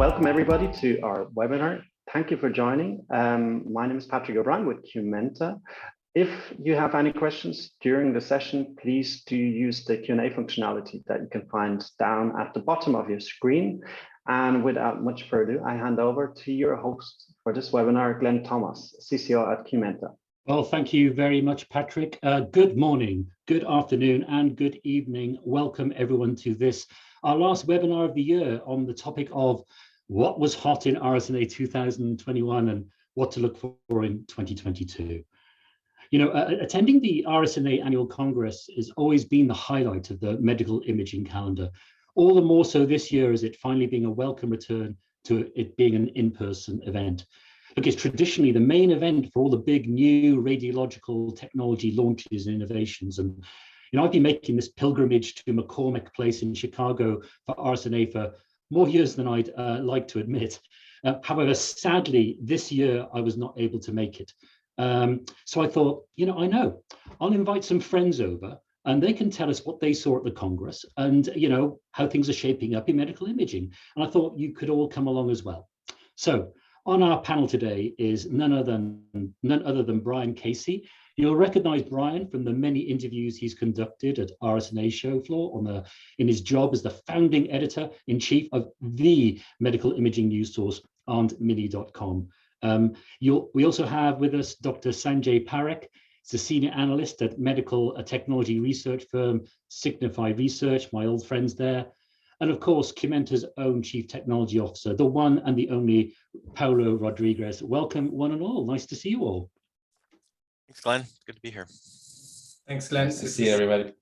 welcome everybody to our webinar. Thank you for joining. My name is Patrick O'Brien with QMENTA. If you have any questions during the session, please do use the Q&A functionality that you can find down at the bottom of your screen. And without much further, I hand over to your host for this webinar, Glenn Thomas, CCO at QMENTA. Well, thank you very much, Patrick. Good morning, good afternoon, and good evening. Welcome everyone to this, our last webinar of the year on the topic of what was hot in RSNA 2021 and what to look for in 2022. You know, attending the RSNA Annual Congress has always been the highlight of the medical imaging calendar, all the more so this year as it finally being a welcome return to it being an in-person event. Because traditionally the main event for all the big new radiological technology launches and innovations, and you know, I've been making this pilgrimage to McCormick Place in Chicago for RSNA for more years than I'd like to admit. However, sadly, this year I was not able to make it. So I thought, you know, I'll invite some friends over and they can tell us what they saw at the Congress and, you know, how things are shaping up in medical imaging. And I thought you could all come along as well. So on our panel today is none other than Brian Casey. You'll recognize Brian from the many interviews he's conducted at RSNA show floor in his job as the founding editor-in-chief of the medical imaging news source, ArmedMini.com. We also have with us Dr. Sanjay Parekh. He's a senior analyst at medical technology research firm Signify Research, my old friends there. And of course, QMENTA's own Chief Technology Officer, the one and the only Paulo Rodrigues. Welcome, one and all. Nice to see you all. Thanks, Glenn. Good to be here. Thanks, Glenn. Nice to see everybody.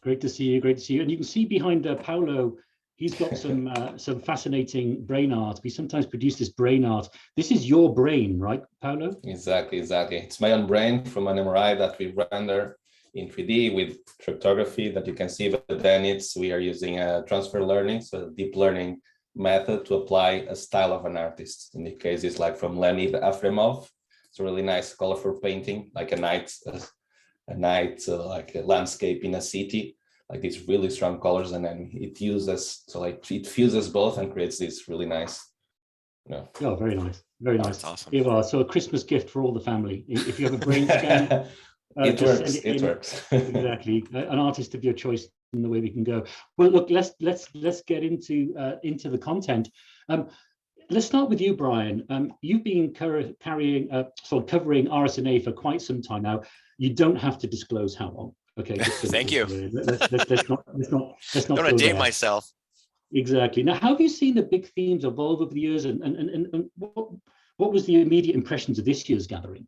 Great to see you. Great to see you. And you can see behind Paulo, he's got some fascinating brain art. We sometimes produce this brain art. This is your brain, right, Paulo? Exactly. It's my own brain from an MRI that we render in 3D with cryptography that you can see, but then we are using a transfer learning, so a deep learning method to apply a style of an artist. In this case, it's like from Leonid Afremov. It's a really nice, colorful painting, like a night, like a landscape in a city, like these really strong colors, and then it fuses both and creates this really nice. Oh, very nice, very nice. That's awesome. Here are, so a Christmas gift for all the family. If you have a brain scan. It works. Exactly, an artist of your choice in the way we can go. Well, look, let's get into the content. Let's start with you, Brian. You've been covering RSNA for quite some time now. You don't have to disclose how long. Okay. Thank you. Let's not don't want to date myself. Exactly. Now, how have you seen the big themes evolve over the years, and what was the immediate impressions of this year's gathering?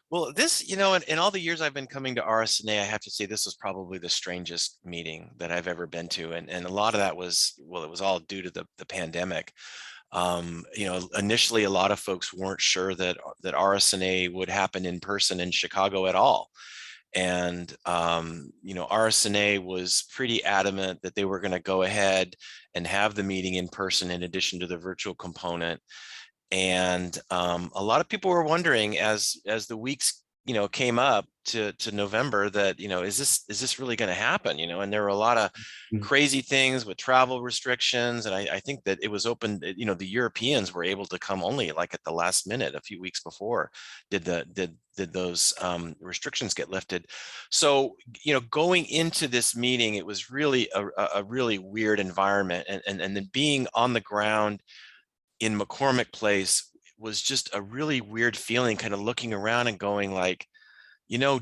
Well, this, you know, in all the years I've been coming to RSNA, I have to say this was probably the strangest meeting that I've ever been to. And a lot of that was, well, it was all due to the pandemic. You know, initially, a lot of folks weren't sure that RSNA would happen in person in Chicago at all. And, you know, RSNA was pretty adamant that they were going to go ahead and have the meeting in person in addition to the virtual component. And a lot of people were wondering as the weeks, you know, came up to November that, you know, is this really going to happen? You know, and there were a lot of crazy things with travel restrictions. And I think that it was open, you know, the Europeans were able to come only like at the last minute, a few weeks before did those restrictions get lifted. So, you know, going into this meeting, it was really a really weird environment, and then being on the ground in McCormick Place was just a really weird feeling, kind of looking around and going like, you know,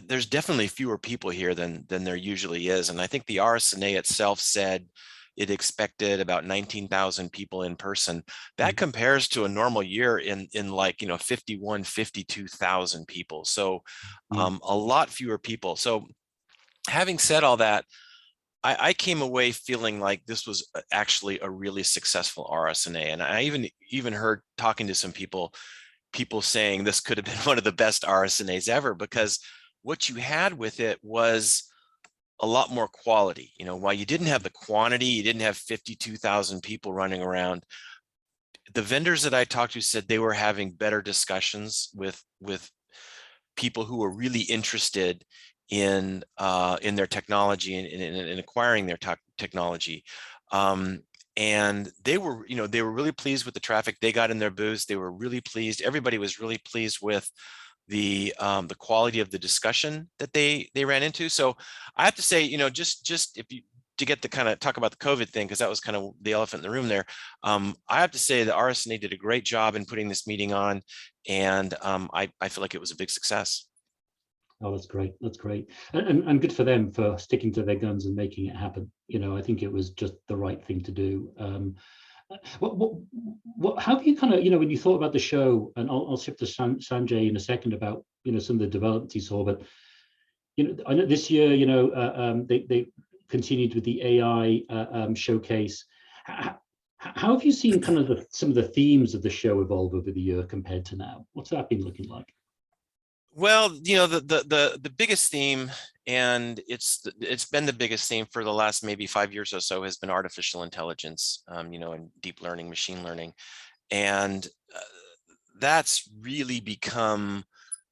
there's definitely fewer people here than there usually is. And I think the RSNA itself said it expected about 19,000 people in person. That compares to a normal year in like, you know, 52,000 people. So a lot fewer people. So having said all that, I came away feeling like this was actually a really successful RSNA. And I even heard, talking to some people saying this could have been one of the best RSNAs ever, because what you had with it was a lot more quality. You know, while you didn't have the quantity, you didn't have 52,000 people running around. The vendors that I talked to said they were having better discussions with people who were really interested in their technology and in acquiring their technology. And they were, they were really pleased with the traffic. They got in their booths. They were really pleased. Everybody was really pleased with the quality of the discussion that they ran into. So I have to say, just if you, to get the kind of talk about the COVID thing, because that was kind of the elephant in the room there. I have to say the RSNA did a great job in putting this meeting on, and I feel like it was a big success. Oh, that's great. That's great. And good for them for sticking to their guns and making it happen. I think it was just the right thing to do. How have you kind of, when you thought about the show, and I'll shift to Sanjay in a second about, some of the developments he saw, but, I know this year, they continued with the AI showcase. How have you seen kind of some of the themes of the show evolve over the year compared to now? What's that been looking like? Well, the biggest theme, and it's been the biggest theme for the last maybe 5 years or so, has been artificial intelligence, and deep learning, machine learning, and that's really become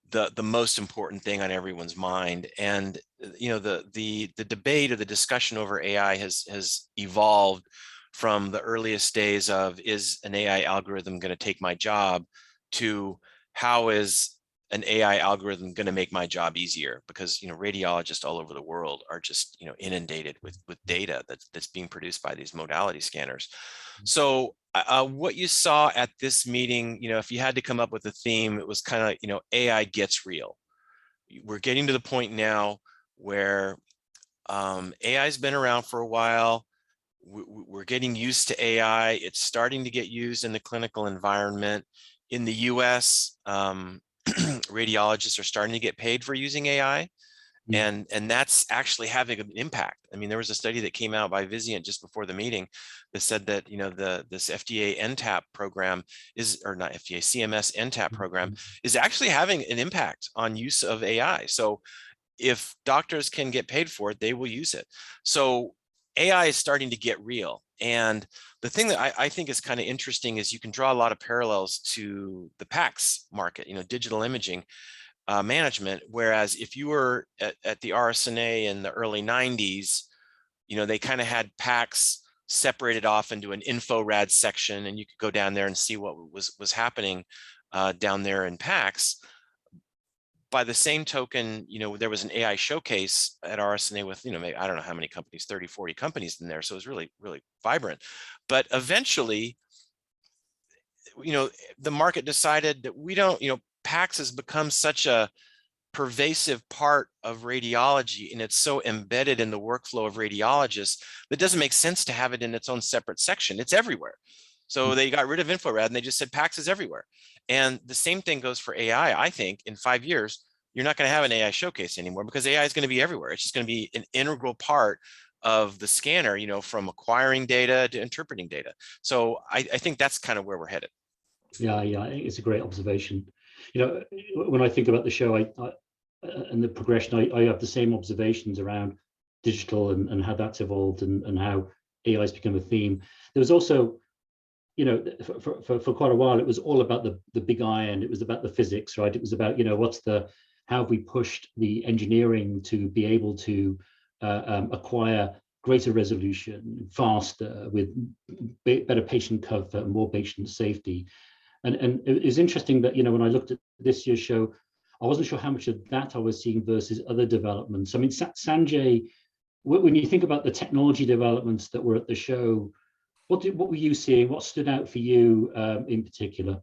the most important thing on everyone's mind. And the debate or the discussion over AI has evolved from the earliest days of, is an AI algorithm going to take my job, to how is an AI algorithm going to make my job easier? Because radiologists all over the world are just inundated with data that's being produced by these modality scanners. So what you saw at this meeting, if you had to come up with a theme, it was kind of AI gets real. We're getting to the point now where AI's been around for a while. We're getting used to AI. It's starting to get used in the clinical environment. In the US, radiologists are starting to get paid for using AI, and that's actually having an impact. I mean, there was a study that came out by Vizient just before the meeting that said that this FDA NTAP program or not FDA, CMS NTAP program is actually having an impact on use of AI. So if doctors can get paid for it, they will use it. So AI is starting to get real. And the thing that I think is kind of interesting is you can draw a lot of parallels to the PACS market, digital imaging management. Whereas if you were at the RSNA in the early 90s, they kind of had PACS separated off into an InfoRad section, and you could go down there and see what was happening down there in PACS. By the same token, there was an AI showcase at RSNA with, maybe, I don't know how many companies, 30, 40 companies in there. So it was really, really vibrant. But eventually, the market decided that we don't, PACS has become such a pervasive part of radiology, and it's so embedded in the workflow of radiologists that it doesn't make sense to have it in its own separate section. It's everywhere. So they got rid of InfoRad and they just said PACS is everywhere. And the same thing goes for AI. I think in 5 years, you're not going to have an AI showcase anymore, because AI is going to be everywhere. It's just going to be an integral part of the scanner, from acquiring data to interpreting data. So I think that's kind of where we're headed. Yeah, it's a great observation. When I think about the show, and the progression, I have the same observations around digital and how that's evolved and how AI has become a theme. There was also, for quite a while, it was all about the big iron. It was about the physics, right? It was about, how have we pushed the engineering to be able to acquire greater resolution faster with better patient comfort, more patient safety. And it was interesting that, when I looked at this year's show, I wasn't sure how much of that I was seeing versus other developments. I mean, Sanjay, when you think about the technology developments that were at the show, what were you seeing? What stood out for you in particular?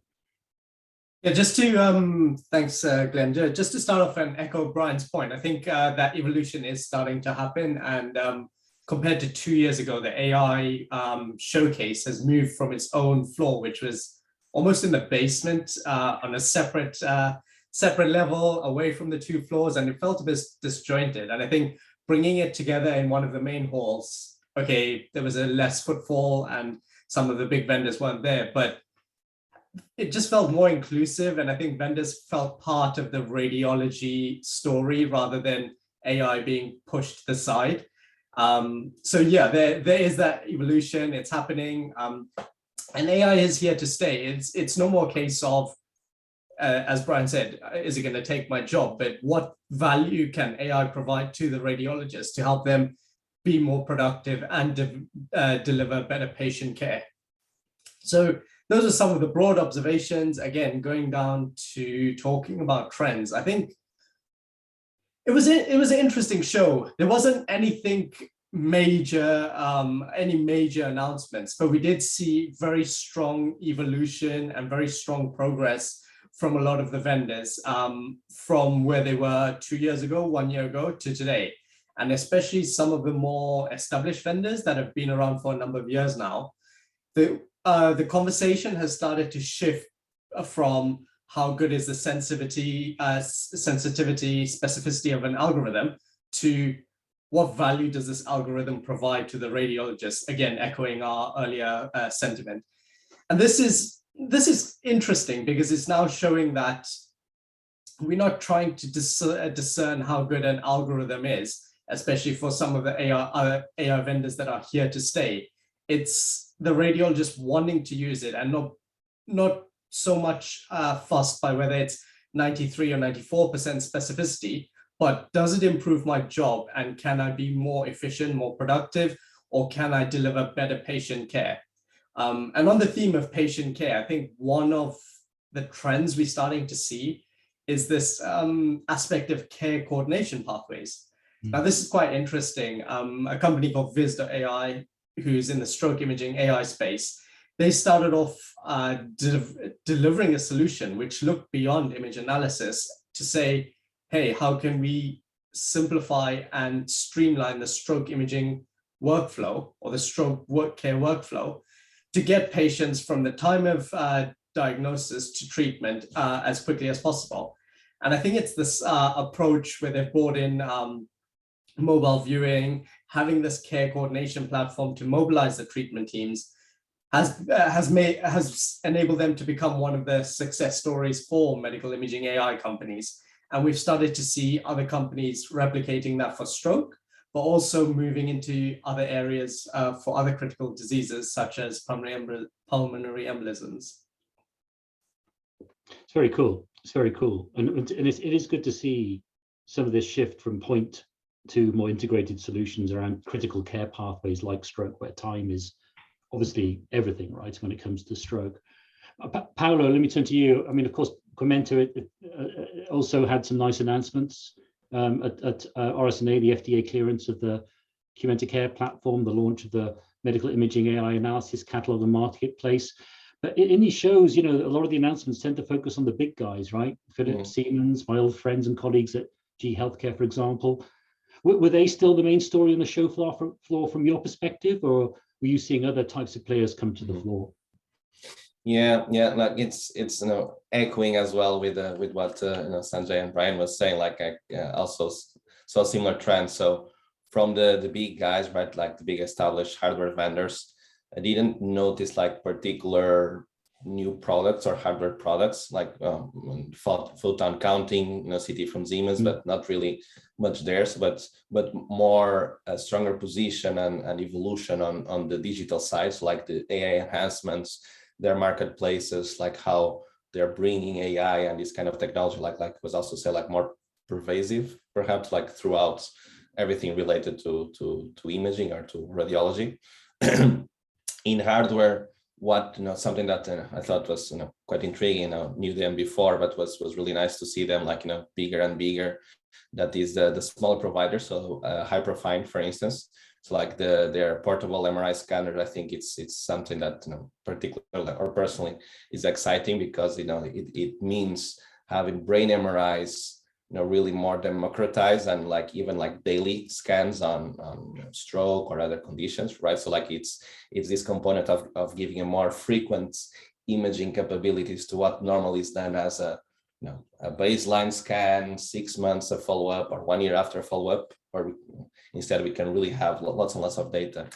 Yeah, just to, thanks, Glenn. Just to start off and echo Brian's point, I think that evolution is starting to happen. And compared to 2 years ago, the AI showcase has moved from its own floor, which was almost in the basement on a separate level away from the two floors, and it felt a bit disjointed. And I think bringing it together in one of the main halls, okay, there was a less footfall and some of the big vendors weren't there, but it just felt more inclusive. And I think vendors felt part of the radiology story rather than AI being pushed to the side. So yeah, there is that evolution. It's happening. And AI is here to stay. It's no more a case of, as Brian said, is it going to take my job? But what value can AI provide to the radiologist to help them be more productive and deliver better patient care. So those are some of the broad observations. Again, going down to talking about trends. I think it was an interesting show. There wasn't anything major, any major announcements, but we did see very strong evolution and very strong progress from a lot of the vendors, from where they were 2 years ago, 1 year ago to today. And especially some of the more established vendors that have been around for a number of years now. The conversation has started to shift from how good is the sensitivity, specificity of an algorithm, to what value does this algorithm provide to the radiologist? Again, echoing our earlier sentiment. And this is interesting because it's now showing that we're not trying to discern how good an algorithm is, especially for some of the AI vendors that are here to stay. It's the radiologist wanting to use it and not so much fussed by whether it's 93 or 94% specificity, but does it improve my job, and can I be more efficient, more productive, or can I deliver better patient care? And on the theme of patient care, I think one of the trends we're starting to see is this aspect of care coordination pathways. Now, this is quite interesting. A company called Viz.ai, who's in the stroke imaging AI space, they started off delivering a solution which looked beyond image analysis to say, hey, how can we simplify and streamline the stroke imaging workflow or the stroke care workflow to get patients from the time of diagnosis to treatment as quickly as possible. And I think it's this approach where they've brought in mobile viewing, having this care coordination platform to mobilize the treatment teams has enabled them to become one of the success stories for medical imaging AI companies. And we've started to see other companies replicating that for stroke, but also moving into other areas for other critical diseases, such as pulmonary embolisms. It's very cool. It's very cool. And it is good to see some of this shift from point to more integrated solutions around critical care pathways like stroke, where time is obviously everything, right, when it comes to stroke. Paulo, let me turn to you. I mean, of course, QMENTA also had some nice announcements at Rsna, the FDA clearance of the QMENTA Care platform, the launch of the medical imaging AI analysis catalog and marketplace. But in these shows, you know, a lot of the announcements tend to focus on the big guys, right? Philip Siemens, my old friends and colleagues at G Healthcare, for example. Were they still the main story on the show floor from your perspective, or were you seeing other types of players come to the floor? Yeah, like it's you know, echoing as well with what you know, Sanjay and Brian was saying. Like I also saw similar trends. So from the big guys, right, like the big established hardware vendors, I didn't notice like particular new products or hardware products like photon counting, you know, CT from Siemens, but not really much there. So, but more a stronger position and evolution on the digital side, so like the AI enhancements, their marketplaces, like how they're bringing AI and this kind of technology, like was also said, like more pervasive, perhaps, like throughout everything related to imaging or to radiology. In hardware, what, you know, something that I thought was, you know, quite intriguing, you know, knew them before, but was really nice to see them, like, you know, bigger and bigger. That is the smaller providers. So Hyperfine, for instance, so like their portable MRI scanner, I think it's something that, you know, particularly or personally is exciting, because, you know, it means having brain MRIs, you know, really more democratized, and like even like daily scans on you know, stroke or other conditions, right? So like it's this component of giving a more frequent imaging capabilities to what normally is done as a, you know, a baseline scan, 6 months of follow-up or 1 year after follow-up, or instead we can really have lots and lots of data,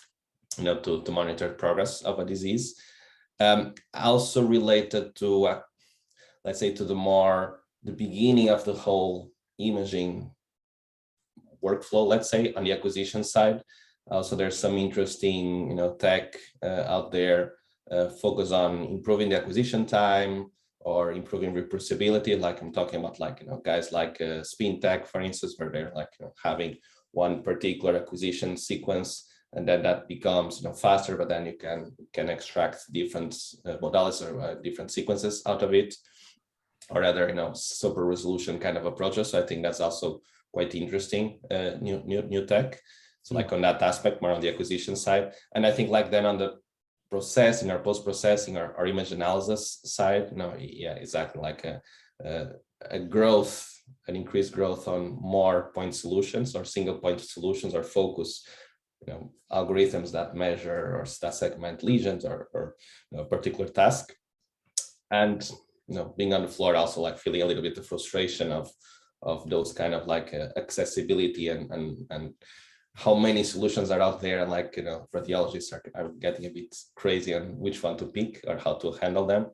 you know, to monitor progress of a disease. Also related to let's say to the beginning of the whole imaging workflow, let's say on the acquisition side. Also, there's some interesting, you know, tech out there focus on improving the acquisition time or improving reproducibility. Like I'm talking about, like, you know, guys like SpinTech, for instance, where they're like, you know, having one particular acquisition sequence, and then that becomes faster, but then you can extract different modalities or different sequences out of it, or other super resolution kind of approaches. So I think that's also quite interesting new tech. So like on that aspect, more on the acquisition side, and I think like then on the processing or post-processing or image analysis side, yeah, exactly, like a growth, an increased growth on more point solutions or single point solutions or focus algorithms that measure or that segment lesions or a particular task. And being on the floor, also like feeling a little bit the frustration of those kind of like accessibility and how many solutions are out there, and like radiologists are getting a bit crazy on which one to pick or how to handle them.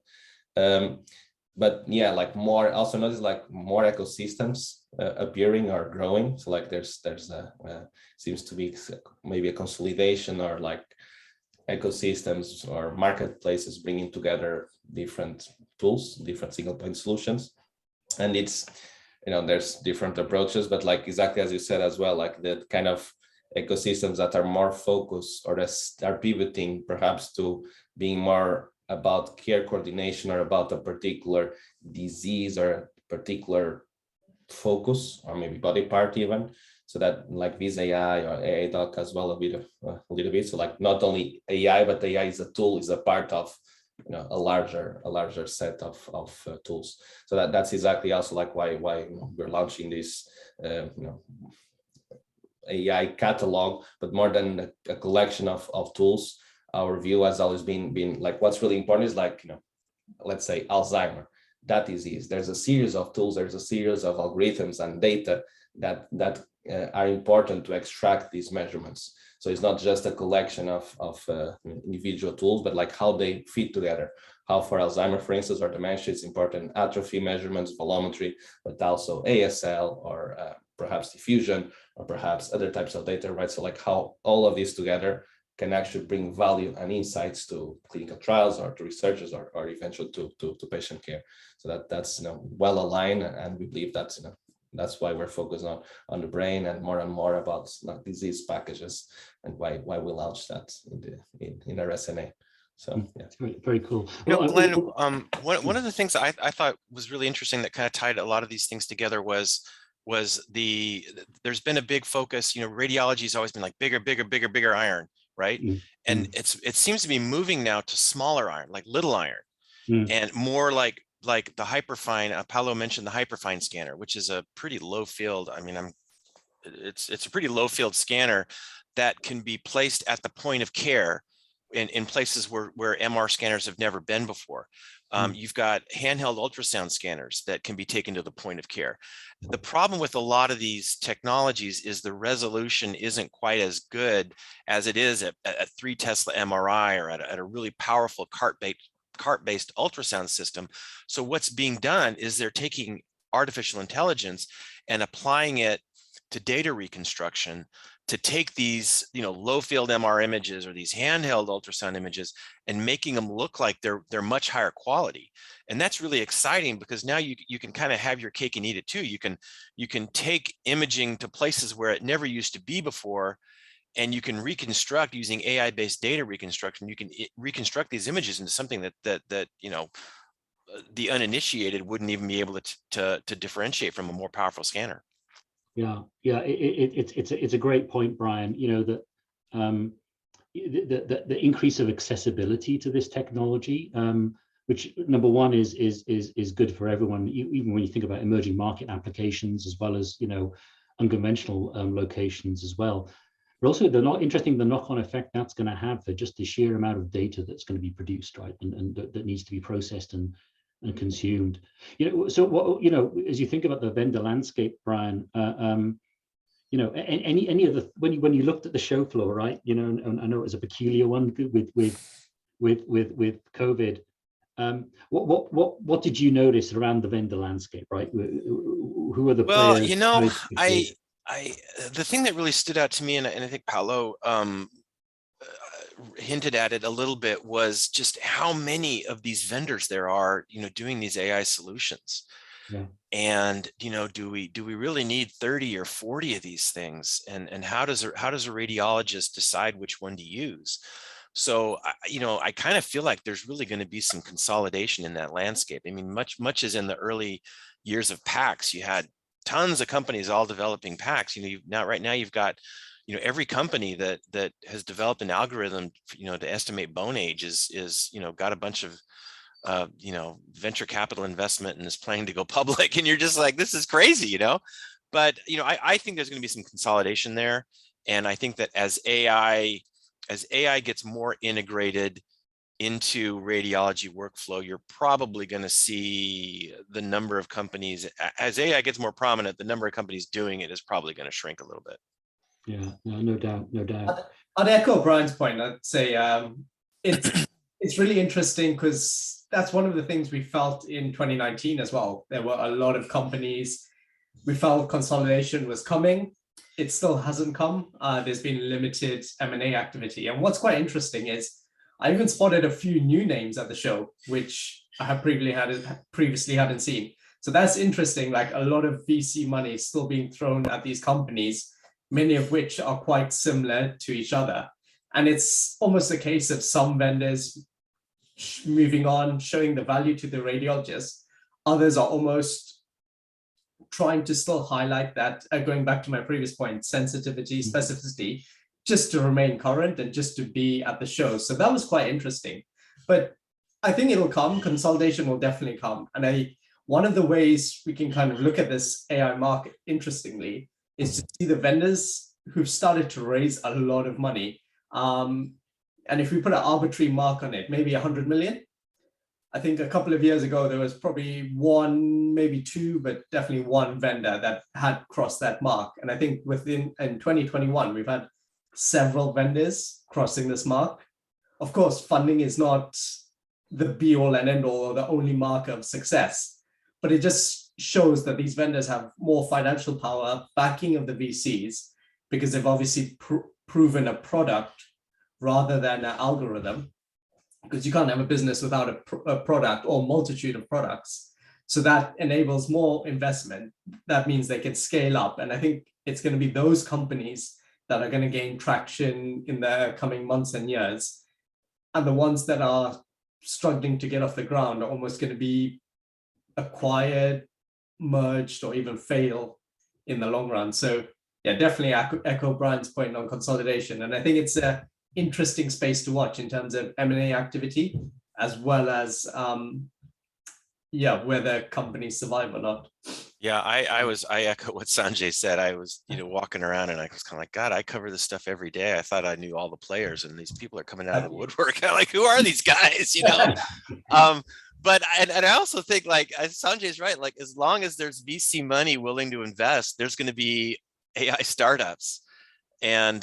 But yeah, like more, also notice like more ecosystems appearing or growing. So like there's seems to be maybe a consolidation or like ecosystems or marketplaces bringing together different tools, different single point solutions. And it's, there's different approaches, but like exactly as you said as well, like the kind of ecosystems that are more focused or are pivoting perhaps to being more about care coordination or about a particular disease or a particular focus or maybe body part even. So that like Viz AI or AI Doc as well a little bit. So like not only AI, but AI is a tool, is a part of a larger set of tools. So that's exactly also like why we're launching this AI catalog, but more than a collection of tools. Our view has always been like what's really important is like let's say Alzheimer, that disease. There's a series of tools, there's a series of algorithms and data that are important to extract these measurements. So it's not just a collection of individual tools, but like how they fit together. How for Alzheimer, for instance, or dementia, it's important atrophy measurements, volumetry, but also ASL or perhaps diffusion or perhaps other types of data, right? So like how all of these together can actually bring value and insights to clinical trials or to researchers or eventually to patient care. So that's well aligned, and we believe that's that's why we're focused on the brain and more about disease packages, and why we launched that in Rsna. So yeah, very, very cool. Glenn, one of the things I thought was really interesting that kind of tied a lot of these things together was there's been a big focus. Radiology has always been like bigger iron, right? And it seems to be moving now to smaller iron, like little iron, and more like the hyperfine. Paulo mentioned the hyperfine scanner, which is a pretty low field. I mean, it's a pretty low field scanner that can be placed at the point of care in places where MR scanners have never been before. You've got handheld ultrasound scanners that can be taken to the point of care. The problem with a lot of these technologies is the resolution isn't quite as good as it is at 3 Tesla MRI or at a really powerful cart-based ultrasound system. So what's being done is they're taking artificial intelligence and applying it to data reconstruction to take these, low field MR images or these handheld ultrasound images and making them look like they're much higher quality. And that's really exciting because now you can kind of have your cake and eat it too. You can take imaging to places where it never used to be before, and you can reconstruct using AI-based data reconstruction. You can reconstruct these images into something that the uninitiated wouldn't even be able to differentiate from a more powerful scanner. Yeah, it's a great point, Brian. That the increase of accessibility to this technology, which number one is good for everyone, even when you think about emerging market applications as well as unconventional locations as well. But also the knock-on effect that's going to have for just the sheer amount of data that's going to be produced, right, and that needs to be processed and consumed. So what as you think about the vendor landscape, Brian, any of the when you looked at the show floor, right, and I know it was a peculiar one with COVID. What did you notice around the vendor landscape, right? Who are the players? Well, the thing that really stood out to me, and I think Paulo hinted at it a little bit, was just how many of these vendors there are, doing these AI solutions. Yeah. And, you know, do we really need 30 or 40 of these things? And how does a radiologist decide which one to use? So, you know, I kind of feel like there's really going to be some consolidation in that landscape. I mean, much as in the early years of PACS, you had tons of companies all developing PACS. You know, right now you've got, you know, every company that has developed an algorithm, you know, to estimate bone age is you know, got a bunch of you know, venture capital investment and is planning to go public, and you're just like, this is crazy, you know. But you know, I think there's going to be some consolidation there, and I think that as AI gets more integrated into radiology workflow, you're probably going to see the number of companies, as AI gets more prominent, the number of companies doing it is probably going to shrink a little bit. Yeah, no doubt, no doubt. I'd echo Brian's point. I'd say it's really interesting because that's one of the things we felt in 2019 as well. There were a lot of companies. We felt consolidation was coming. It still hasn't come. There's been limited M&A activity. And what's quite interesting is I even spotted a few new names at the show, which I have previously hadn't seen. So that's interesting. Like a lot of VC money is still being thrown at these companies, many of which are quite similar to each other. And it's almost a case of some vendors moving on, showing the value to the radiologists. Others are almost trying to still highlight that, going back to my previous point, sensitivity, specificity, just to remain current and just to be at the show. So that was quite interesting. But I think it'll come, consolidation will definitely come. And one of the ways we can kind of look at this AI market, interestingly, is to see the vendors who've started to raise a lot of money. And if we put an arbitrary mark on it, maybe 100 million. I think a couple of years ago, there was probably one, maybe two, but definitely one vendor that had crossed that mark. And I think in 2021, we've had several vendors crossing this mark. Of course, funding is not the be all and end all or the only marker of success, but it just shows that these vendors have more financial power, backing of the VCs, because they've obviously proven a product rather than an algorithm, because you can't have a business without a product or multitude of products. So that enables more investment. That means they can scale up. And I think it's going to be those companies that are going to gain traction in the coming months and years. And the ones that are struggling to get off the ground are almost going to be acquired, merged, or even fail in the long run. So yeah, definitely echo Brian's point on consolidation. And I think it's an interesting space to watch in terms of M&A activity, as well as whether companies survive or not. Yeah, I echo what Sanjay said. I was, you know, walking around and I was kind of like, God, I cover this stuff every day. I thought I knew all the players, and these people are coming out of the woodwork. I'm like, who are these guys? You know? But I also think, like, Sanjay's right. Like, as long as there's VC money willing to invest, there's going to be AI startups, and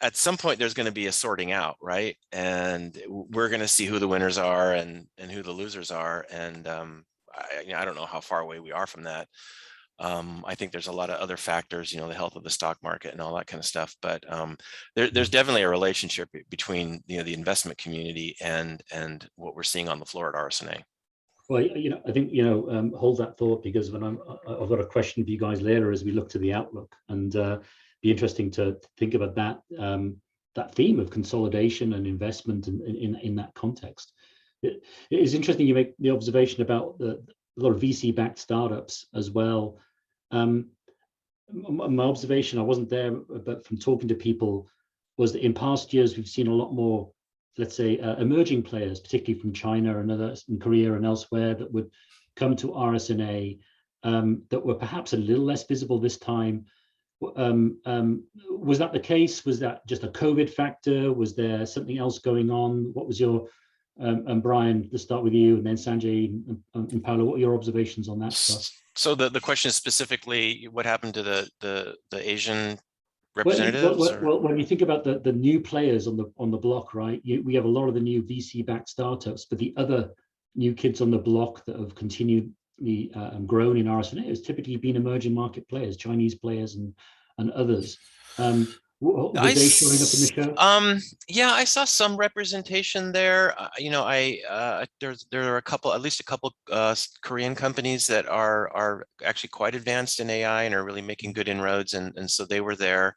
at some point there's going to be a sorting out, right? And we're going to see who the winners are and who the losers are. And I don't know how far away we are from that. I think there's a lot of other factors, you know, the health of the stock market and all that kind of stuff. But there's definitely a relationship between, you know, the investment community and what we're seeing on the floor at RSNA. Well, you know, I think, you know, hold that thought, because when I've got a question for you guys later as we look to the outlook, and be interesting to think about that that theme of consolidation and investment in that context. It is interesting you make the observation about a lot of VC-backed startups as well. My observation, I wasn't there, but from talking to people, was that in past years we've seen a lot more, let's say, emerging players, particularly from China and others, in Korea and elsewhere, that would come to RSNA that were perhaps a little less visible this time. Was that the case? Was that just a COVID factor? Was there something else going on? What was your and Brian, let's start with you, and then Sanjay and Paulo, what are your observations on that stuff? So the question is specifically what happened to the Asian representatives? Well, when you think about the new players on the block, right? We have a lot of the new VC-backed startups, but the other new kids on the block that have continued grown in RSNA has typically been emerging market players, Chinese players and others. Were they showing up in the show? Yeah, I saw some representation there. You know, there are at least a couple Korean companies that are actually quite advanced in AI and are really making good inroads, and so they were there.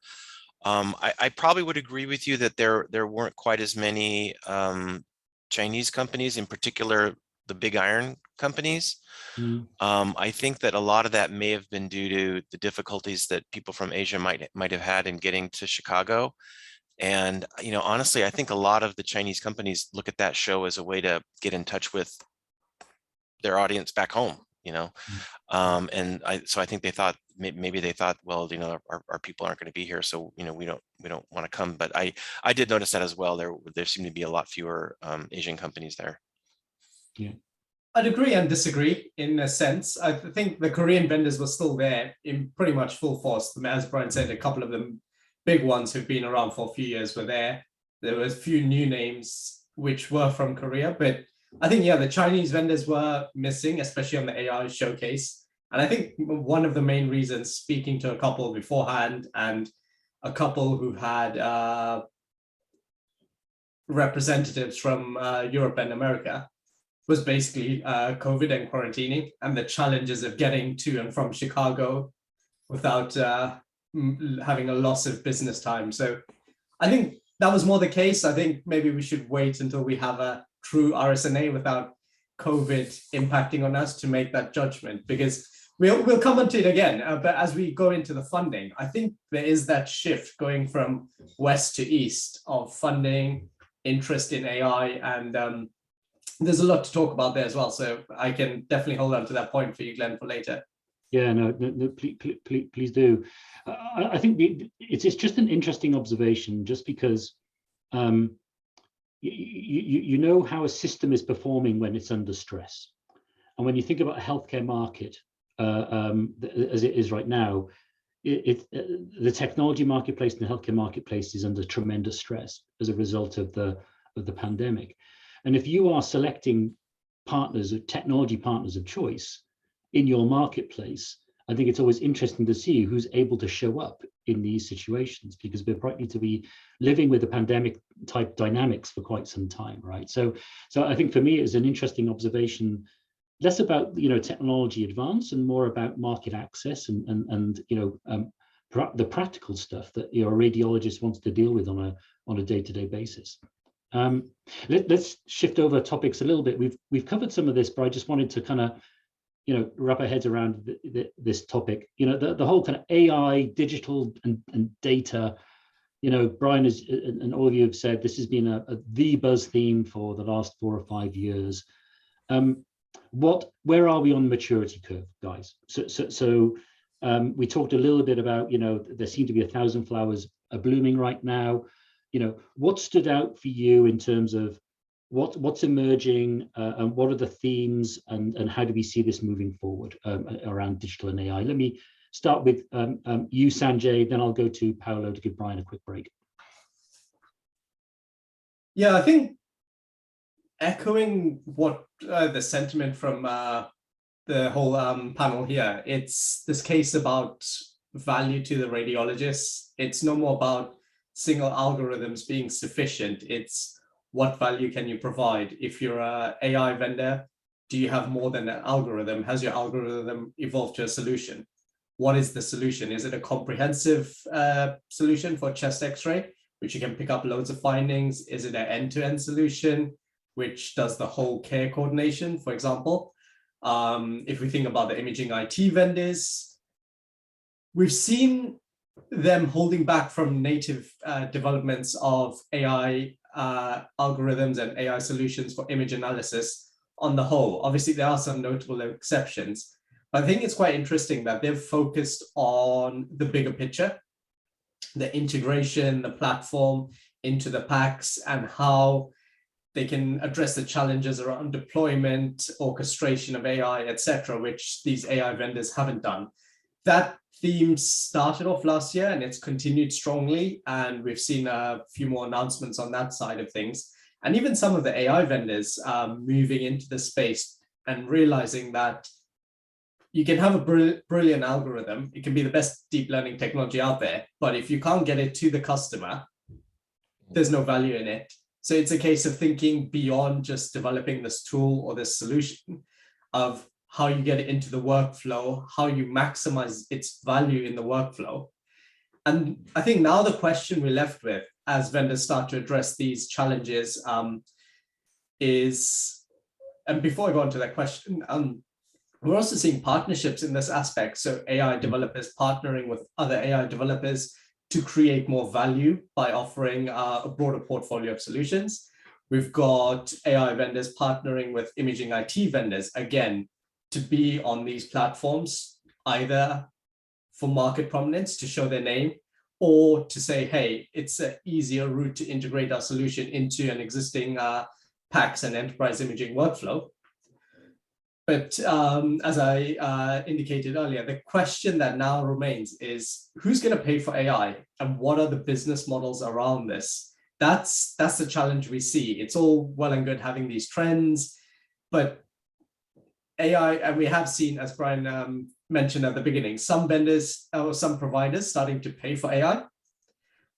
I probably would agree with you that there weren't quite as many Chinese companies, in particular the big iron companies. I think that a lot of that may have been due to the difficulties that people from Asia might have had in getting to Chicago. And, you know, honestly, I think a lot of the Chinese companies look at that show as a way to get in touch with their audience back home, you know. So I think they thought, maybe they thought, well, you know, our people aren't going to be here, so, you know, we don't want to come. But I did notice that as well. There seemed to be a lot fewer Asian companies there. Yeah. I'd agree and disagree in a sense. I think the Korean vendors were still there in pretty much full force. As Brian said, a couple of them big ones who've been around for a few years were there. There were a few new names which were from Korea, but I think, yeah, the Chinese vendors were missing, especially on the AI showcase. And I think one of the main reasons, speaking to a couple beforehand and a couple who had representatives from Europe and America, was basically COVID and quarantining and the challenges of getting to and from Chicago without having a loss of business time. So I think that was more the case. I think maybe we should wait until we have a true RSNA without COVID impacting on us to make that judgment, because we'll come onto it again. But as we go into the funding, I think there is that shift going from west to east of funding, interest in AI, and there's a lot to talk about there as well. So I can definitely hold on to that point for you, Glenn, for later. Yeah, no, please do. I think it's just an interesting observation, just because you know how a system is performing when it's under stress. And when you think about a healthcare market as it is right now, the technology marketplace and the healthcare marketplace is under tremendous stress as a result of the pandemic. And if you are selecting technology partners of choice in your marketplace, I think it's always interesting to see who's able to show up in these situations, because we're likely to be living with the pandemic type dynamics for quite some time, right? So I think for me, it's an interesting observation, less about, you know, technology advance and more about market access and you know, the practical stuff that your radiologist wants to deal with on a day-to-day basis. Let's shift over topics a little bit. We've covered some of this, but I just wanted to kind of, you know, wrap our heads around this topic. You know, the whole kind of AI, digital and data. You know, Brian and all of you have said this has been the buzz theme for the last 4 or 5 years. Where are we on the maturity curve, guys? So we talked a little bit about, you know, there seem to be 1,000 flowers blooming right now. You know, what stood out for you in terms of what's emerging and what are the themes and how do we see this moving forward around digital and AI? Let me start with you, Sanjay, then I'll go to Paulo to give Brian a quick break. Yeah, I think echoing what the sentiment from the whole panel here, it's this case about value to the radiologists. It's no more about single algorithms being sufficient. It's what value can you provide? If you're an AI vendor, do you have more than an algorithm? Has your algorithm evolved to a solution? What is the solution? Is it a comprehensive solution for chest X-ray, which you can pick up loads of findings? Is it an end-to-end solution, which does the whole care coordination, for example? If we think about the imaging IT vendors, we've seen them holding back from native developments of AI algorithms and AI solutions for image analysis on the whole. Obviously, there are some notable exceptions, but I think it's quite interesting that they've focused on the bigger picture, the integration, the platform into the packs, and how they can address the challenges around deployment, orchestration of AI, etc., which these AI vendors haven't done. That theme started off last year and it's continued strongly, and we've seen a few more announcements on that side of things. And even some of the AI vendors moving into the space and realizing that you can have a brilliant algorithm. It can be the best deep learning technology out there, but if you can't get it to the customer, there's no value in it. So it's a case of thinking beyond just developing this tool or this solution, of how you get it into the workflow, how you maximize its value in the workflow. And I think now the question we're left with as vendors start to address these challenges is, and before I go on to that question, we're also seeing partnerships in this aspect. So AI developers partnering with other AI developers to create more value by offering a broader portfolio of solutions. We've got AI vendors partnering with imaging IT vendors, again, to be on these platforms, either for market prominence, to show their name, or to say, hey, it's an easier route to integrate our solution into an existing PACS and enterprise imaging workflow. But as I indicated earlier, the question that now remains is, who's going to pay for AI, and what are the business models around this? That's the challenge we see. It's all well and good having these trends, but AI, and we have seen, as Brian mentioned at the beginning, some vendors or some providers starting to pay for AI,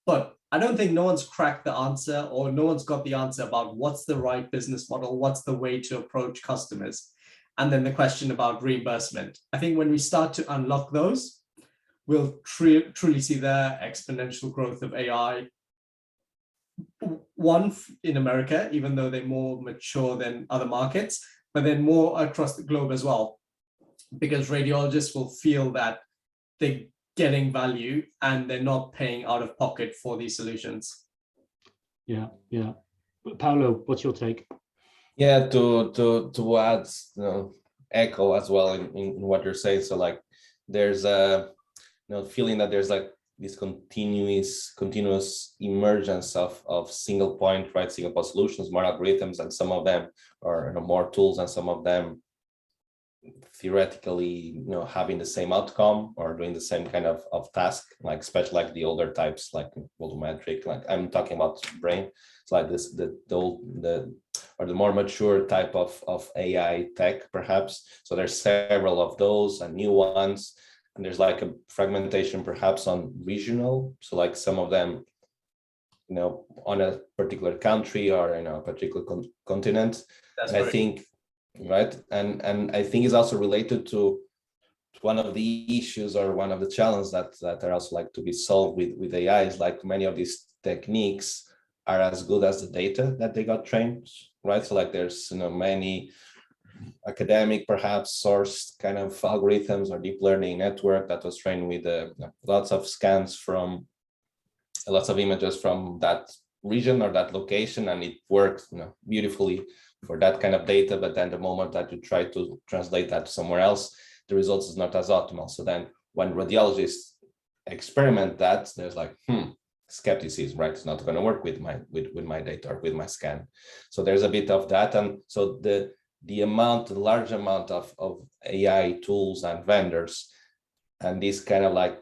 but I don't think no one's cracked the answer, or no one's got the answer about what's the right business model, what's the way to approach customers. And then the question about reimbursement. I think when we start to unlock those, we'll truly see the exponential growth of AI. One, in America, even though they're more mature than other markets, but then more across the globe as well, because radiologists will feel that they're getting value and they're not paying out of pocket for these solutions. Yeah. Paulo, what's your take? Yeah, to add, echo as well in what you're saying. So like, there's a feeling that there's like this continuous emergence of single point, right? Single point solutions, more algorithms, and some of them are more tools, and some of them theoretically having the same outcome or doing the same kind of task, like especially like the older types, like volumetric, like I'm talking about brain. It's like this the more mature type of AI tech, perhaps. So there's several of those and new ones, and there's like a fragmentation perhaps on regional. So like some of them on a particular country or in a particular continent. That's and right. I think right, and I think it's also related to one of the issues or one of the challenges that are also like to be solved with AI is like many of these techniques are as good as the data that they got trained, right? So like there's many academic perhaps sourced kind of algorithms or deep learning network that was trained with lots of scans from lots of images from that region or that location, and it works beautifully for that kind of data. But then the moment that you try to translate that somewhere else, the results is not as optimal. So then when radiologists experiment that, there's like skepticism, right? It's not going to work with my data or with my scan. So there's a bit of that. And so the large amount of AI tools and vendors, and this kind of like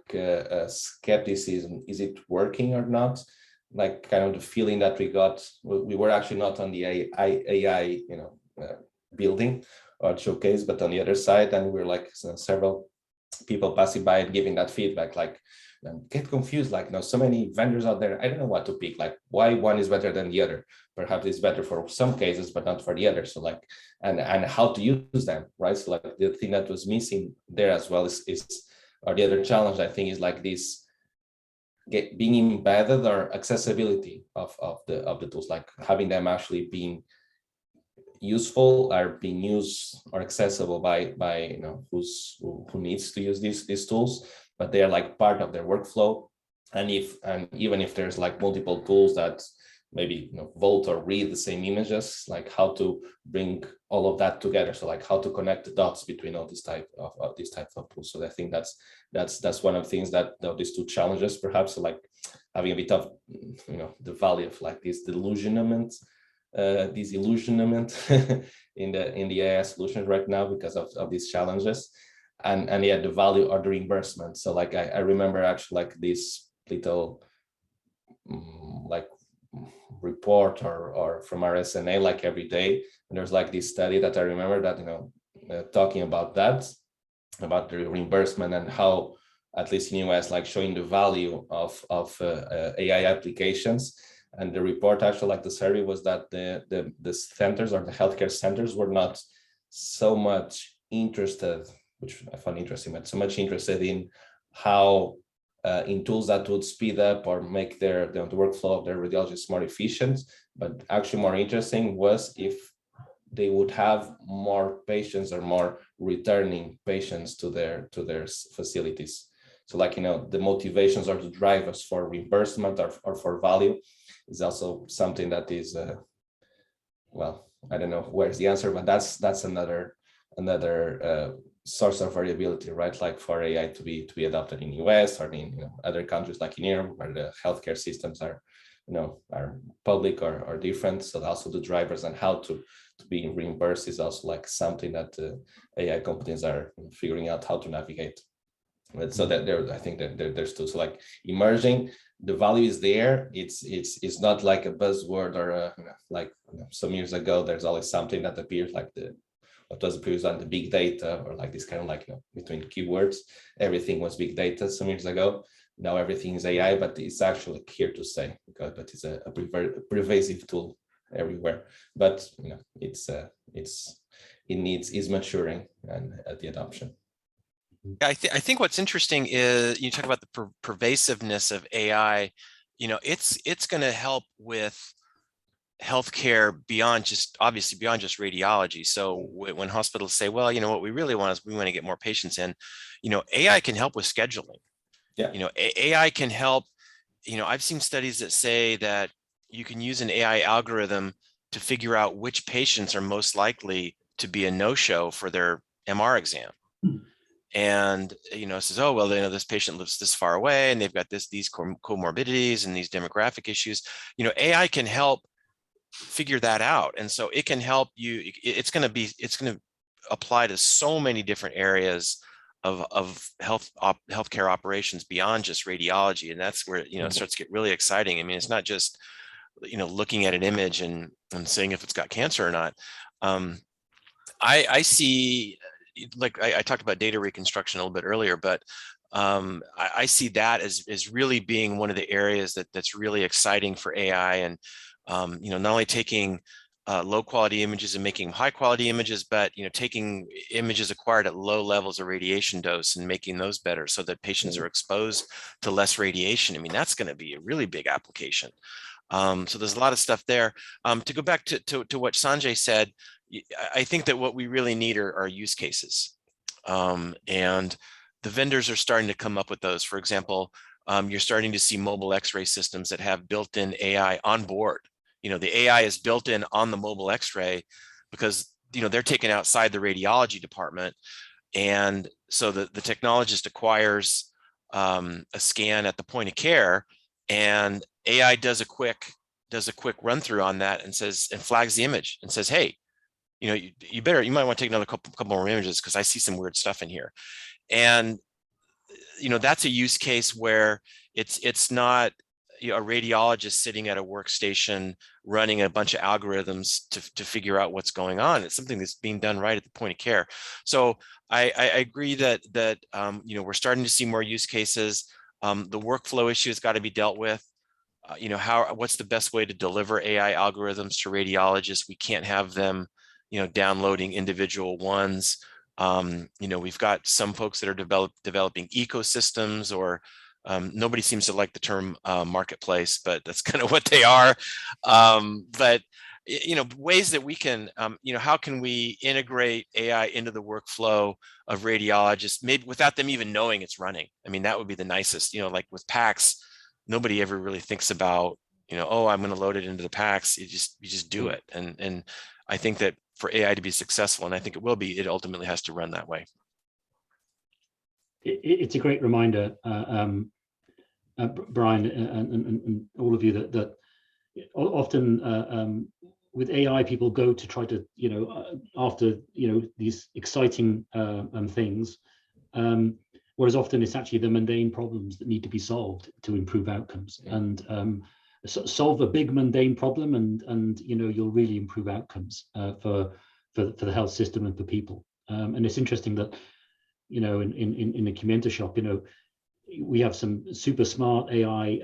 skepticism, is it working or not? Like kind of the feeling that we were actually not on the AI building or showcase, but on the other side, and we're like several people passing by and giving that feedback, like get confused, like so many vendors out there, I don't know what to pick, like why one is better than the other. Perhaps it's better for some cases, but not for the other. So like, and how to use them, right? So like the thing that was missing there as well is or the other challenge, I think, is like this being embedded or accessibility of the tools, like having them actually being useful or being used or accessible by who needs to use these tools, but they are like part of their workflow. And even if there's like multiple tools that maybe vote or read the same images, like how to bring all of that together. So like how to connect the dots between all these type of tools. So I think that's one of the things that these two challenges, perhaps, like having a bit of the value of like this disillusionment in the AI solutions right now because of these challenges, and yeah, the value or the reimbursement. So like I remember actually like this little like report or from Rsna like every day, and there's like this study that I remember that talking about that, about the reimbursement and how, at least in US, like showing the value of AI applications. And the report, actually, like the survey, was that the centers or the healthcare centers were not so much interested, which I found interesting, but so much interested in how in tools that would speed up or make the workflow of their radiologists more efficient. But actually more interesting was if they would have more patients or more returning patients to their facilities. So like, the motivations or the drivers for reimbursement or for value is also something that is, well, I don't know where's the answer, but that's another source of variability, right? Like for AI to be adopted in US or in other countries like in Europe, where the healthcare systems are public or different. So also the drivers and how to be reimbursed is also like something that AI companies are figuring out how to navigate. But so that I think that there's two. So like emerging, the value is there. It's not like a buzzword or like some years ago. There's always something that appears like what was appears on the big data or like this kind of like between keywords. Everything was big data some years ago. Now everything is AI, but it's actually here to stay but it's a pervasive tool everywhere. But is maturing and at the adoption. I think what's interesting is you talk about the pervasiveness of AI. It's going to help with healthcare beyond just radiology. So when hospitals say, well, what we really want is we want to get more patients in, AI can help with scheduling. Yeah. AI can help. I've seen studies that say that you can use an AI algorithm to figure out which patients are most likely to be a no-show for their MR exam. And it says, oh well, this patient lives this far away and they've got these comorbidities and these demographic issues. AI can help figure that out, and so it can help you. It's going to apply to so many different areas of healthcare operations beyond just radiology, and that's where it starts to get really exciting. I mean, it's not just looking at an image and saying if it's got cancer or not. I see. Like I talked about data reconstruction a little bit earlier, but I see that as really being one of the areas that's really exciting for AI, and not only taking low quality images and making high quality images, but taking images acquired at low levels of radiation dose and making those better so that patients are exposed to less radiation. I mean, that's going to be a really big application. So there's a lot of stuff there. To go back to what Sanjay said, I think that what we really need are use cases. And the vendors are starting to come up with those. For example, you're starting to see mobile X-ray systems that have built-in AI on board. The AI is built in on the mobile X-ray because, they're taken outside the radiology department. And so the technologist acquires a scan at the point of care, and AI does a quick run through on that and flags the image and says, hey, you might want to take another couple more images because I see some weird stuff in here. And that's a use case where it's not a radiologist sitting at a workstation running a bunch of algorithms to figure out what's going on. It's something that's being done right at the point of care. So I agree that we're starting to see more use cases. The workflow issue has got to be dealt with. What's the best way to deliver AI algorithms to radiologists? We can't have them downloading individual ones. We've got some folks that are developing ecosystems, or nobody seems to like the term marketplace, but that's kind of what they are. But ways that we can, how can we integrate AI into the workflow of radiologists, maybe without them even knowing it's running? I mean, that would be the nicest. Like with PACS, nobody ever really thinks about, oh, I'm going to load it into the PACS. You just do it, and I think that for AI to be successful, and I think it will be, it ultimately has to run that way. It's a great reminder, Brian, and all of you, that often with AI, people go to try to, after these exciting things, whereas often it's actually the mundane problems that need to be solved to improve outcomes. And solve a big mundane problem, and you'll really improve outcomes for the health system and for people. And it's interesting that you know, in the QMENTA shop, you know, we have some super smart AI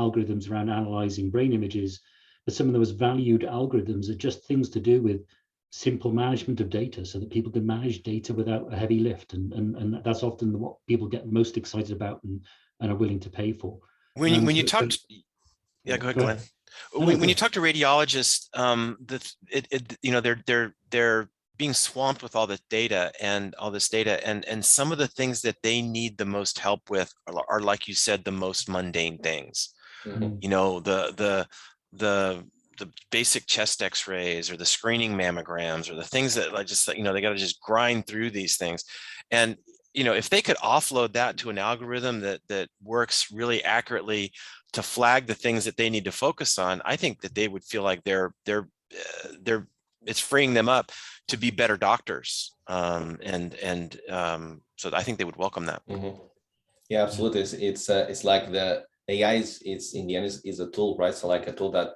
algorithms around analyzing brain images, but some of those valued algorithms are just things to do with simple management of data, so that people can manage data without a heavy lift, and that's often what people get most excited about and are willing to pay for. When you talk, yeah, go ahead, Glenn. When you talk to radiologists, you know, they're being swamped with all this data and and some of the things that they need the most help with are like you said, the most mundane things. Mhm. You know, the basic chest x-rays or the screening mammograms or the things that like just, you know, they got to just grind through these things. And you know, if they could offload that to an algorithm that works really accurately to flag the things that they need to focus on, I think that they would feel like it's freeing them up to be better doctors. So I think they would welcome that. Mm-hmm. Yeah, absolutely. It's like the AI is in the end is a tool, right? So like a tool that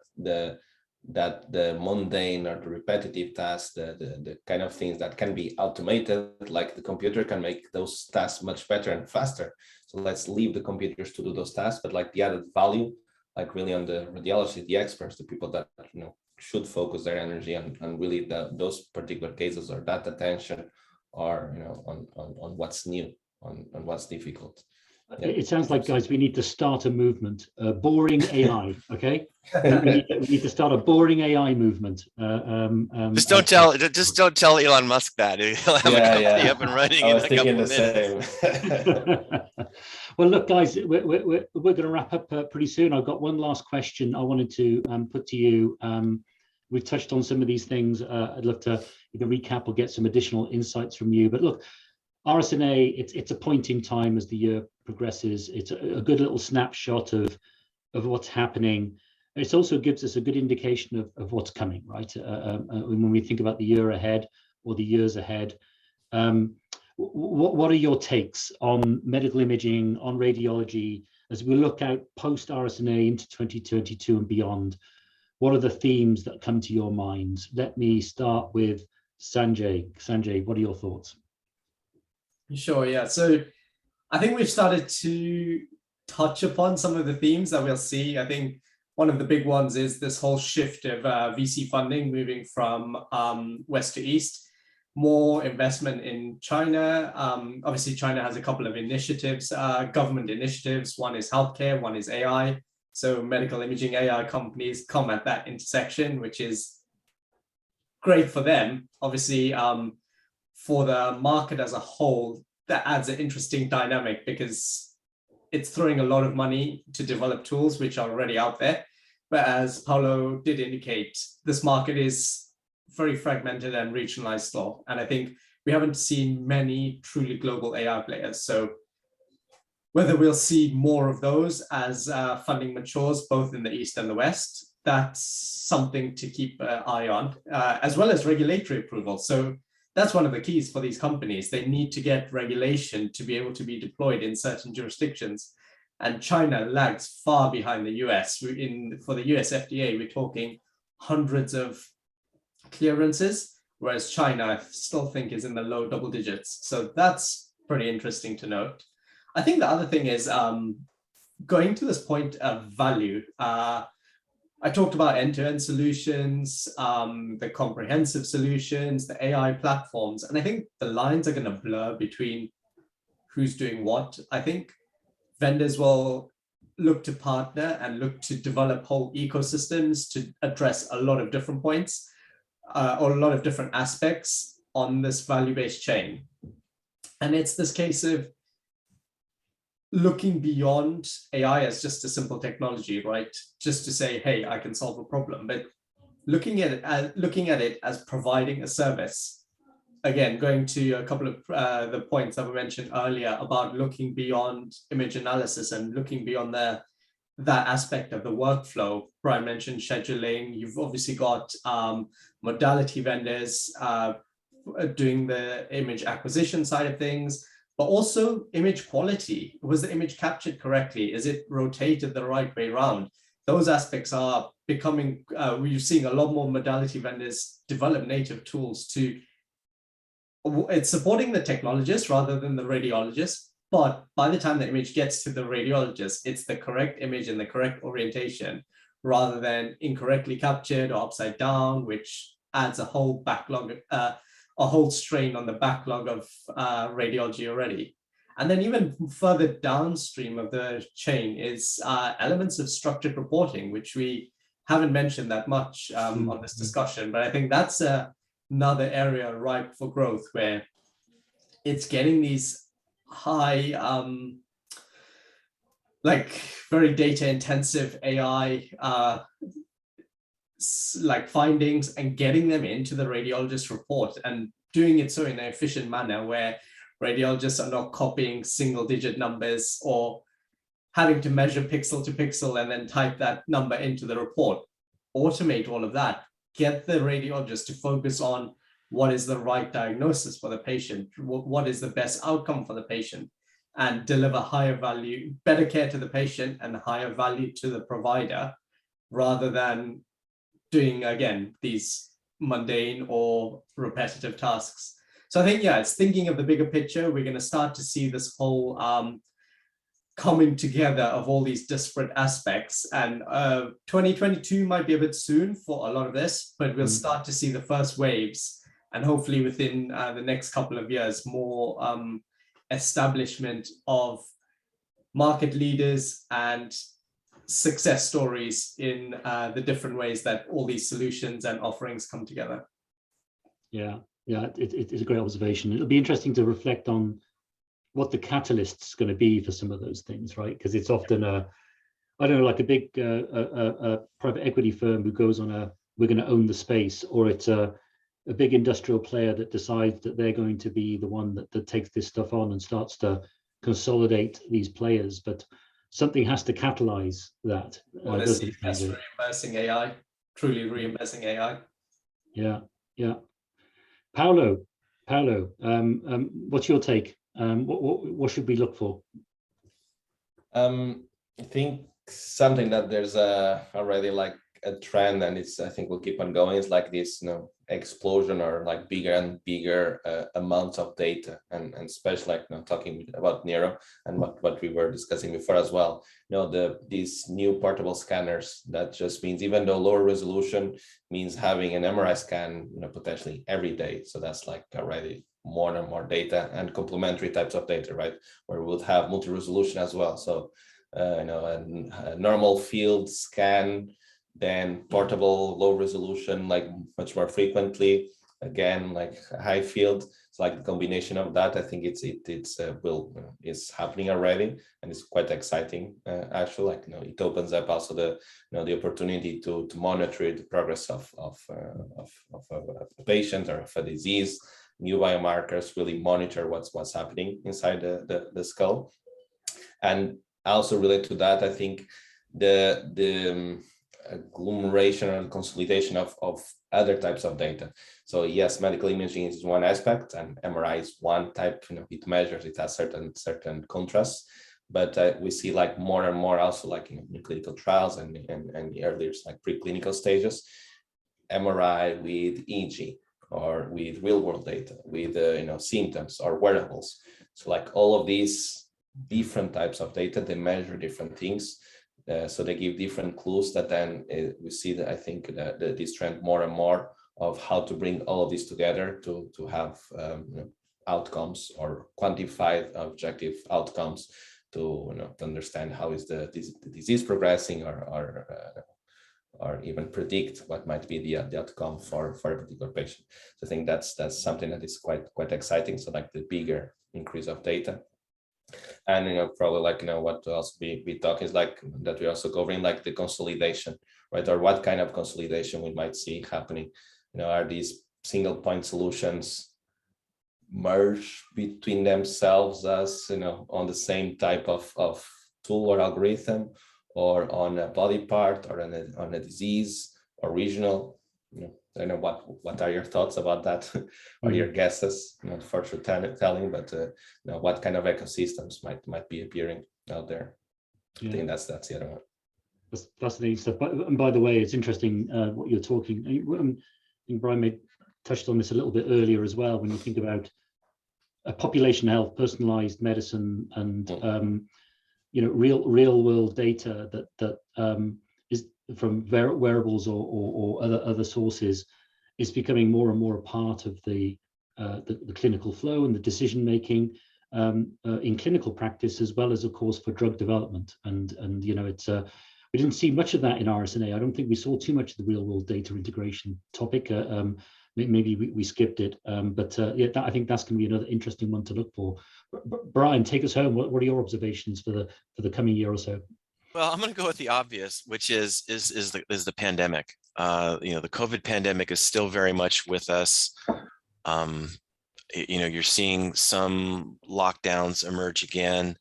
the mundane or the repetitive tasks, the kind of things that can be automated, like the computer can make those tasks much better and faster. So let's leave the computers to do those tasks, but like the added value, like really on the radiology, the experts, the people that, you know, should focus their energy on really those particular cases, or that attention, or, you know, on what's new, on what's difficult. Yeah. It sounds like, guys, we need to start a movement, boring AI. Okay, we need to start a boring AI movement. Just don't tell Elon Musk that. He'll have a company up and running in a couple of minutes. Well, look, guys, we're going to wrap up pretty soon. I've got one last question I wanted to put to you. We've touched on some of these things. I'd love to either recap or get some additional insights from you. But look, RSNA, it's a point in time as the year progresses. It's a good little snapshot of what's happening. It also gives us a good indication of what's coming, right? When we think about the year ahead or the years ahead. What are your takes on medical imaging, on radiology, as we look out post RSNA into 2022 and beyond? What are the themes that come to your mind? Let me start with Sanjay. Sanjay, what are your thoughts? Sure, yeah. So I think we've started to touch upon some of the themes that we'll see. I think one of the big ones is this whole shift of VC funding moving from west to east, more investment in China. Obviously, China has a couple of initiatives, government initiatives. One is healthcare, one is AI. So medical imaging AI companies come at that intersection, which is great for them. Obviously, for the market as a whole, that adds an interesting dynamic because it's throwing a lot of money to develop tools which are already out there. But as Paulo did indicate, this market is very fragmented and regionalized still. And I think we haven't seen many truly global AI players. So whether we'll see more of those as funding matures, both in the East and the West, that's something to keep an eye on, as well as regulatory approval. So that's one of the keys for these companies. They need to get regulation to be able to be deployed in certain jurisdictions. And China lags far behind the US. For the US FDA, we're talking hundreds of clearances, whereas China, I still think, is in the low double digits. So that's pretty interesting to note. I think the other thing is going to this point of value. I talked about end-to-end solutions, the comprehensive solutions, the AI platforms, and I think the lines are going to blur between who's doing what. I think vendors will look to partner and look to develop whole ecosystems to address a lot of different points or a lot of different aspects on this value-based chain. And it's this case of looking beyond AI as just a simple technology, right? Just to say, hey, I can solve a problem, but looking at it as providing a service. Again, going to a couple of the points that were mentioned earlier about looking beyond image analysis and looking beyond that aspect of the workflow. Brian mentioned scheduling. You've obviously got modality vendors doing the image acquisition side of things, but also image quality. Was the image captured correctly? Is it rotated the right way around? Those aspects are becoming, we're seeing a lot more modality vendors develop native tools to it's supporting the technologist rather than the radiologist. But by the time the image gets to the radiologist, it's the correct image and the correct orientation rather than incorrectly captured or upside down, which adds a whole backlog, a whole strain on the backlog of radiology already. And then even further downstream of the chain is elements of structured reporting, which we haven't mentioned that much on this discussion, but I think that's another area ripe for growth, where it's getting these high, like very data intensive AI like findings and getting them into the radiologist report and doing it so in an efficient manner where radiologists are not copying single digit numbers or having to measure pixel to pixel and then type that number into the report. Automate all of that, get the radiologist to focus on what is the right diagnosis for the patient, what is the best outcome for the patient, and deliver higher value, better care to the patient and higher value to the provider, rather than doing, again, these mundane or repetitive tasks. So I think, yeah, it's thinking of the bigger picture. We're going to start to see this whole coming together of all these disparate aspects, and 2022 might be a bit soon for a lot of this, but we'll start to see the first waves, and hopefully within the next couple of years, more establishment of market leaders and success stories in the different ways that all these solutions and offerings come together. Yeah, it's a great observation. It'll be interesting to reflect on what the catalyst's going to be for some of those things, right? Because it's often I don't know, like a big private equity firm who goes on we're going to own the space, or it's a big industrial player that decides that they're going to be the one that takes this stuff on and starts to consolidate these players. But something has to catalyze that. What is reimbursing AI, truly reimbursing AI? Yeah. Paulo, what's your take? What should we look for? I think something that there's already like a trend, and I think will keep on going, is like this, explosion or like bigger and bigger amounts of data, and especially like talking about neuro and what we were discussing before as well. These new portable scanners, that just means even though lower resolution means having an MRI scan potentially every day. So that's like already more and more data and complementary types of data, right? Where we would have multi-resolution as well. So a normal field scan, then portable low resolution, like much more frequently, again like high field. It's like the combination of that. I think it's happening already, and it's quite exciting actually. Like it opens up also the the opportunity to monitor the progress of a patient or of a disease, new biomarkers, really monitor what's happening inside the skull. And also related to that, I think the agglomeration and consolidation of other types of data. So yes, medical imaging is one aspect, and MRI is one type. It measures, it has certain contrasts, but we see like more and more also like in clinical trials and the earlier like preclinical stages, MRI with EEG or with real world data, with symptoms or wearables. So like all of these different types of data, they measure different things. So they give different clues that then we see that I think that this trend more and more of how to bring all of this together to have outcomes or quantified objective outcomes to understand how is the disease progressing or even predict what might be the outcome for a particular patient. So I think that's something that is quite exciting. So like the bigger increase of data. And probably like what to also be talking is like that we're also covering like the consolidation, right? Or what kind of consolidation we might see happening. Are these single point solutions merge between themselves as on the same type of tool or algorithm, or on a body part, or on a disease, or regional? I don't know what are your thoughts about that, or your guesses, not for sure telling, but what kind of ecosystems might be appearing out there. Yeah. I think that's the other one. That's fascinating stuff. And by the way, it's interesting what you're talking. I think Brian made touched on this a little bit earlier as well, when you think about population health, personalized medicine, and real world data that is from wearables or other sources, is becoming more and more a part of the clinical flow and the decision making in clinical practice, as well as, of course, for drug development. And it's we didn't see much of that in RSNA. I don't think we saw too much of the real world data integration topic. Maybe we skipped it, but I think that's going to be another interesting one to look for. Brian, take us home. What are your observations for the coming year or so? Well, I'm going to go with the obvious, which is the pandemic. The COVID pandemic is still very much with us. You're seeing some lockdowns emerge again.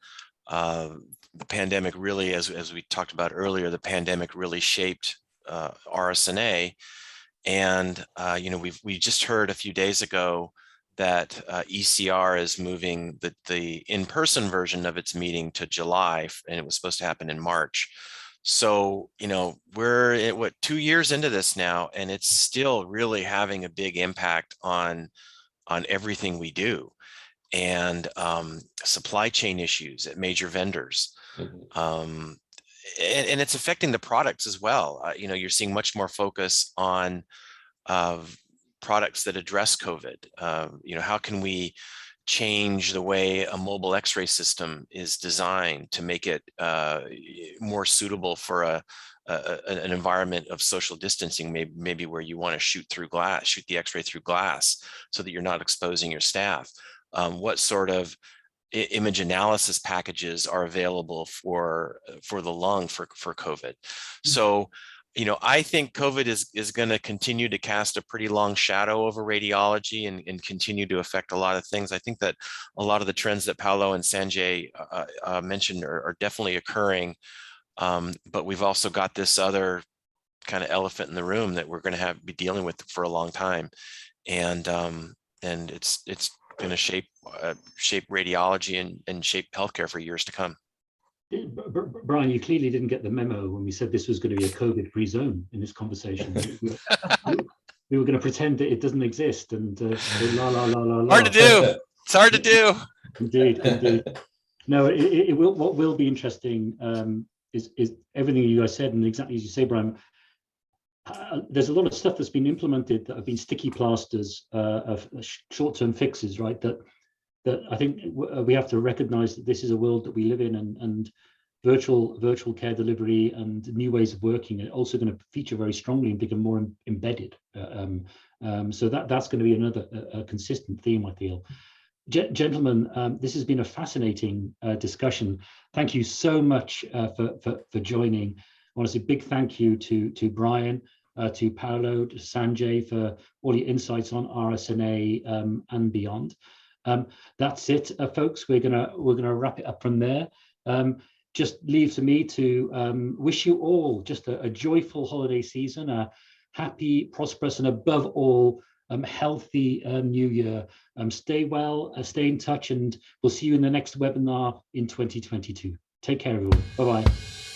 The pandemic really, as we talked about earlier, the pandemic really shaped RSNA. And we just heard a few days ago that ECR is moving the in-person version of its meeting to July, and it was supposed to happen in March. So we're at 2 years into this now, and it's still really having a big impact on everything we do, and supply chain issues at major vendors. Mm-hmm. And it's affecting the products as well. You're seeing much more focus on products that address COVID. How can we change the way a mobile X-ray system is designed to make it more suitable for an environment of social distancing, maybe where you want to shoot the X-ray through glass, so that you're not exposing your staff. What sort of image analysis packages are available for the lung for COVID? So, I think COVID is going to continue to cast a pretty long shadow over radiology and continue to affect a lot of things. I think that a lot of the trends that Paulo and Sanjay mentioned are definitely occurring, but we've also got this other kind of elephant in the room that we're going to be dealing with for a long time, and it's going to shape radiology and shape healthcare for years to come. Brian, you clearly didn't get the memo when we said this was going to be a COVID-free zone in this conversation. We were going to pretend that it doesn't exist, and la. Hard to do. It's hard to do. Indeed. No, it will. What will be interesting is everything you guys said, and exactly as you say, Brian. There's a lot of stuff that's been implemented that have been sticky plasters of short-term fixes, right? That I think we have to recognize that this is a world that we live in, and virtual care delivery and new ways of working are also going to feature very strongly and become more embedded. So that's going to be another consistent theme, I feel. Gentlemen, this has been a fascinating discussion. Thank you so much for joining. I want to say a big thank you to Brian, to Paulo, to Sanjay for all your insights on RSNA and beyond. That's it, folks. We're gonna wrap it up from there. Just leaves me to wish you all just a joyful holiday season, a happy, prosperous, and above all, healthy new year. Stay well, stay in touch, and we'll see you in the next webinar in 2022. Take care, everyone. Bye-bye.